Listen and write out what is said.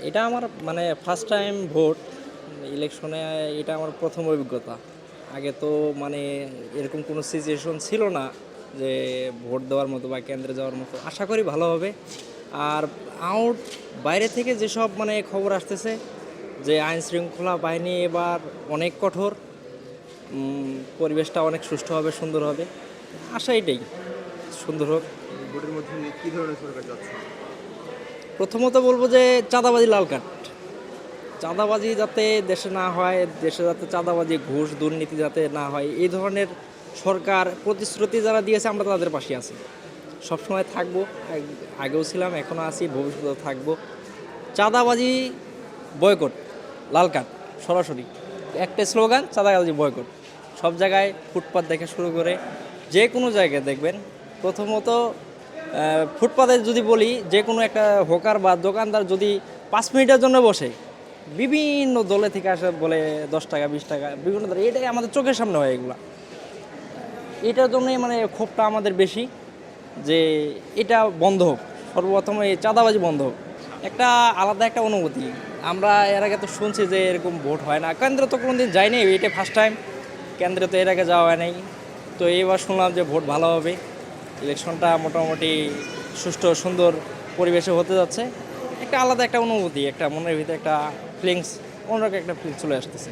এটা আমার মানে ফার্স্ট টাইম ভোট ইলেকশনে। এটা আমার প্রথম অভিজ্ঞতা। আগে তো মানে এরকম কোনো সিচুয়েশন ছিল না যে ভোট দেওয়ার মতো বা কেন্দ্রে যাওয়ার মতো। আশা করি ভালো হবে। আর আউট বাইরে থেকে যেসব মানে খবর আসতেছে যে আইন শৃঙ্খলা বাহিনী এবার অনেক কঠোর, পরিবেশটা অনেক সুষ্ঠু হবে, সুন্দর হবে। আশা এটাই সুন্দর হোক। ভোটের মধ্যে কি ধরনের সরকার যাচ্ছে? প্রথমত বলবো যে চাঁদাবাজি লাল কার্ড। চাঁদাবাজি যাতে দেশে না হয়, দেশে যাতে চাঁদাবাজি ঘুষ দুর্নীতি যাতে না হয়, এই ধরনের সরকার প্রতিশ্রুতি যারা দিয়েছে আমরা তাদের পাশে আছি, সবসময় থাকবো। আগেও ছিলাম, এখনও আছি, ভবিষ্যতেও থাকবো। চাঁদাবাজি বয়কট, লাল কার্ড সরাসরি একটা স্লোগান, চাঁদাবাজি বয়কট। সব জায়গায় ফুটপাত দেখে শুরু করে যে কোনো জায়গায় দেখবেন। প্রথমত ফুটপাতে যদি বলি, যে কোনো একটা হোকার বা দোকানদার যদি 5 মিনিটের জন্য বসে, বিভিন্ন দলে থেকে আসে বলে 10 টাকা 20 টাকা বিভিন্ন দলে, এটাই আমাদের চোখের সামনে হয় এগুলা। এটার জন্যই মানে ক্ষোভটা আমাদের বেশি, যে এটা বন্ধ হোক, সর্বপ্রথম এই চাঁদাবাজি বন্ধ হোক। একটা আলাদা একটা অনুভূতি। আমরা এর আগে তো শুনছি যে এরকম ভোট হয় না, কেন্দ্রে তো কোনো দিন যায়নি, এটা ফার্স্ট টাইম। কেন্দ্রে তো এর আগে যাওয়া হয় নাই। তো এইবার শুনলাম যে ভোট ভালো হবে, ইলেকশনটা মোটামুটি সুষ্ঠু সুন্দর পরিবেশে হতে যাচ্ছে। একটা আলাদা একটা অনুভূতি, একটা মনের ভিতরে একটা ফিলিংস, অন্যরকম একটা ফিল চলে আসতেছে।